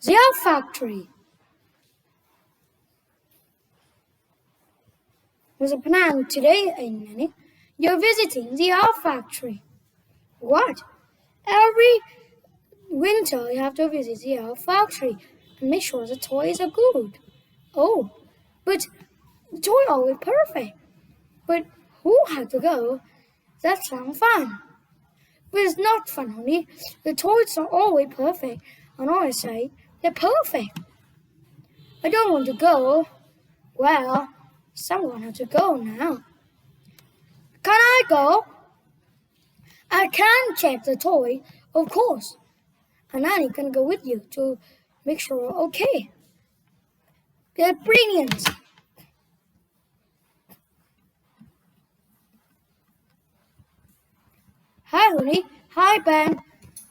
The Elf Factory. There's a plan today, Nanny. You're visiting the Elf Factory. What? Every winter you have to visit the Elf Factory and make sure the toys are good. Oh, but the toys are always perfect. But who had to go? That sounds fun. But it's not fun, honey. The toys are always perfect, and I say they're perfect. I don't want to go. Well, someone has to go now. Can I go? I can check the toy, of course. And Nanny can go with you to make sure we're okay. They're brilliant. Hi, honey. Hi, Ben.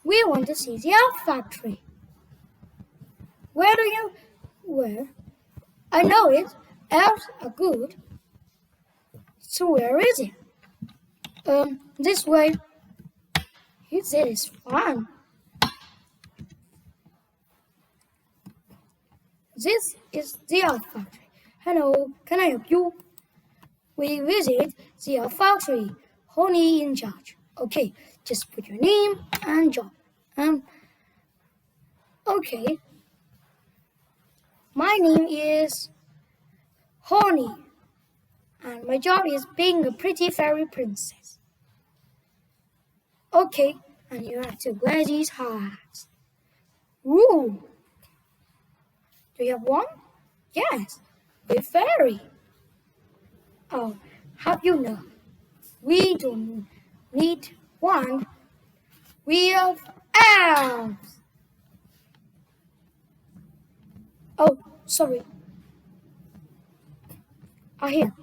We want to see the Elf Factory. Where? I know it. Elves are good. So where is it? This way. He said it's fun. This is the Elf Factory. Hello, can I help you? We visit the Elf Factory. Honey in charge. Okay, just put your name and job. Okay. My name is Honey, and my job is being a pretty fairy princess. Okay, and you have to wear these hats. Ooh! Do you have one? Yes, we're fairy. Oh, have you know? We don't need one. We have elves. Oh, sorry. Here.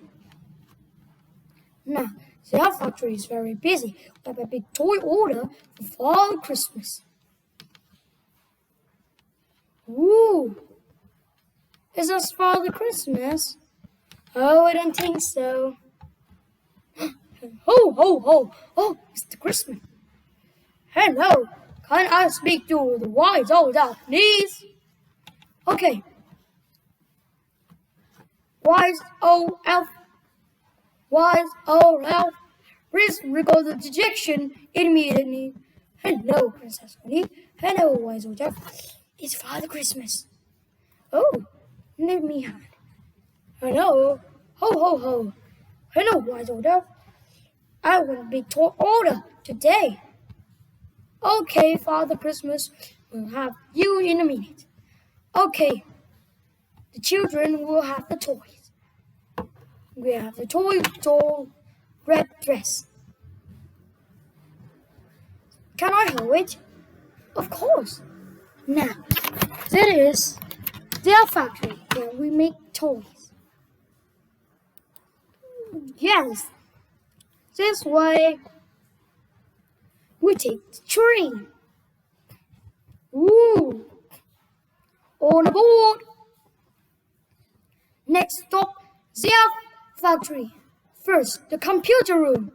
Now, the Elf Factory is very busy. We have a big toy order for Father Christmas. Ooh! Is this Father Christmas? Oh, I don't think so. Ho, ho, ho! Oh, Mr. Christmas. Hello, can I speak to the wise old elf, please? Okay. Wise old elf, please record the dejection immediately. Hello, Princess Honey. Hello, wise old elf. It's Father Christmas. Oh, let me hand. Hello, ho, ho, ho. Hello, wise old elf. I want a big toy order today. Okay, Father Christmas, we'll have you in a minute. Okay, the children will have the toys. We have the toy doll red dress. Can I hold it? Of course. Now, that is their factory where we make toys. Yes, this way we take the train. Ooh! On aboard! Next stop, the Elf Factory. First, the computer room.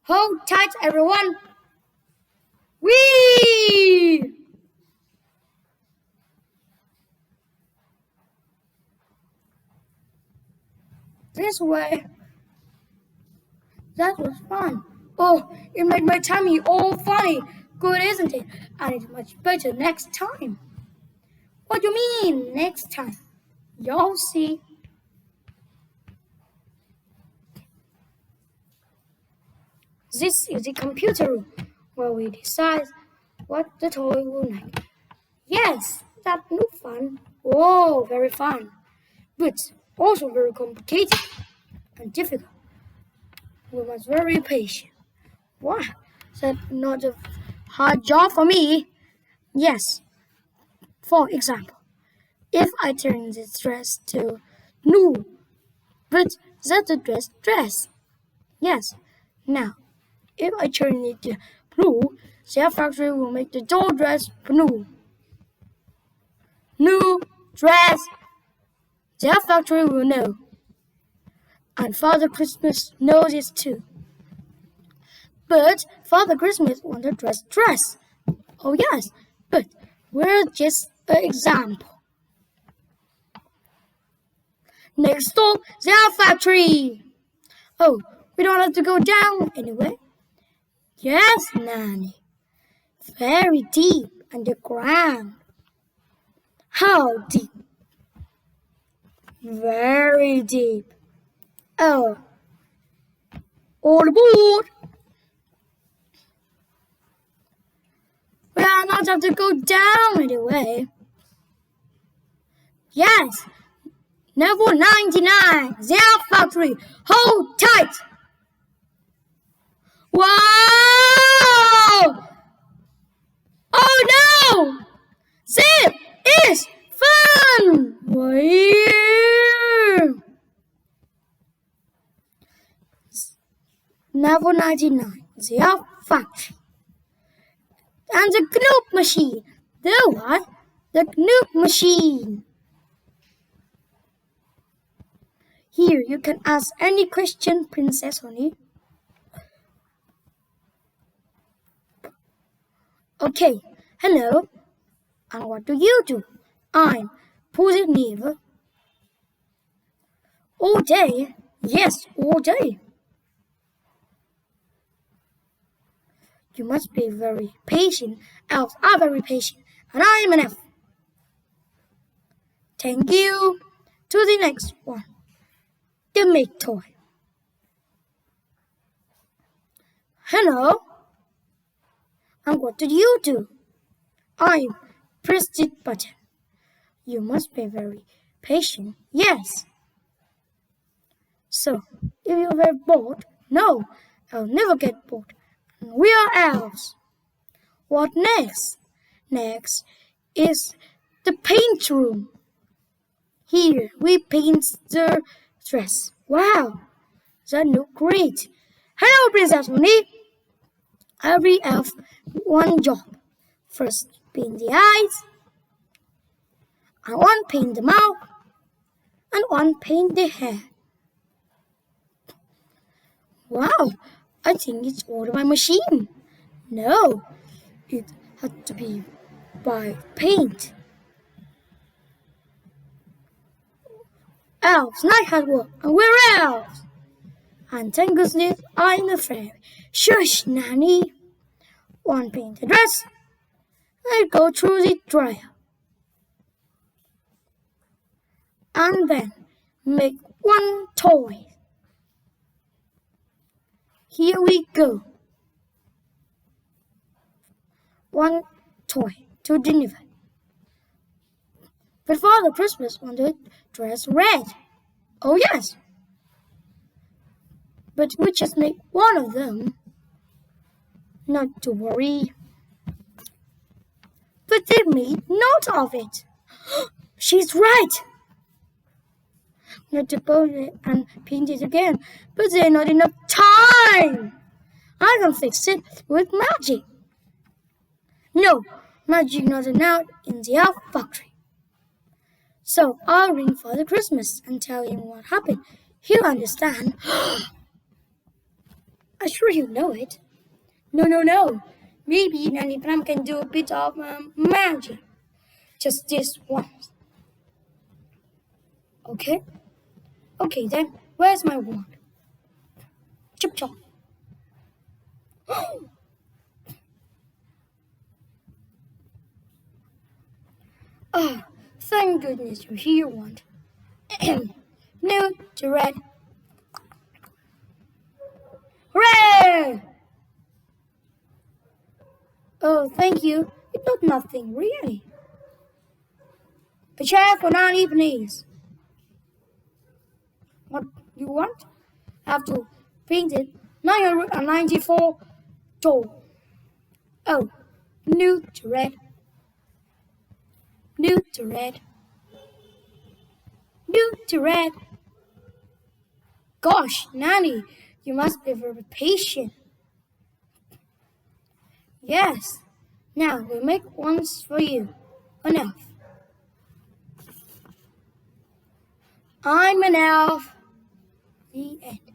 Hold tight, everyone. Whee! This way. That was fun. Oh, it made my tummy all funny. Good, isn't it? And it's much better next time. What do you mean, next time? You'll see. This is the computer room where we decide what the toy will like. Yes, that looks fun. Oh, very fun. But also very complicated and difficult. We must be very patient. Wow, that's not a hard job for me. Yes. For example, if I turn this dress to blue, but that's a dress. Yes. Now, if I turn it to blue, the factory will make the doll dress blue. New dress. The factory will know. And Father Christmas knows it too. But Father Christmas wants a dress. Oh yes, but We're just an example. Next door, the elf factory. Oh, we don't have to go down anyway. Yes, Nanny. Very deep underground. How deep? Very deep. Oh, all aboard. We are not have to go down anyway. Yes, level 99, the elf factory. Hold tight. Wow! Oh no! This is fun! Level 99, the elf factory. And the Knoop machine. The what? The Knoop machine. Here, you can ask any question, Princess Honey. Okay, hello. And what do you do? I'm positive. All day? Yes, all day. You must be very patient. Elves are very patient, and I'm an elf. Thank you. To the next one. The make toy. Hello. And what did you do? I pressed the button. You must be very patient. Yes. So, if you're very bored, no, I'll never get bored. We are elves. What next? Next is the paint room. Here we paint the dress. Wow, that looks great. Hello, Princess Honey. Every elf one job. First paint the eyes, and one paint the mouth, and one paint the hair. Wow, I think it's all by machine. No, it had to be by paint. Elves, night hard work, and we're elves. And thank goodness I'm a fairy. Shush, Nanny. One paint the dress, and go through the dryer. And then make one toy. Here we go. One toy to deliver. But Father Christmas wanted dress red. Oh yes. But we just make one of them. Not to worry. But they made note of it. She's right. Not to put it and paint it again, but there's not enough time. I can fix it with magic. No, magic not allowed in the elf factory. So I'll ring Father Christmas and tell him what happened. He'll understand. I'm sure he'll know it. No. Maybe Nanny Pram can do a bit of magic. Just this once. Okay? Okay then, where's my wand? Chop chop. Ah, thank goodness you're here, wand. New to red. Hooray! Oh, thank you. It does nothing, really. A chair for Nanny, please. What you want? I have to paint it 994 tall. Oh, new to red. New to red. New to red. Gosh, Nanny, you must be very patient. Yes. Now we'll make ones for you. An elf. I'm an elf. The end.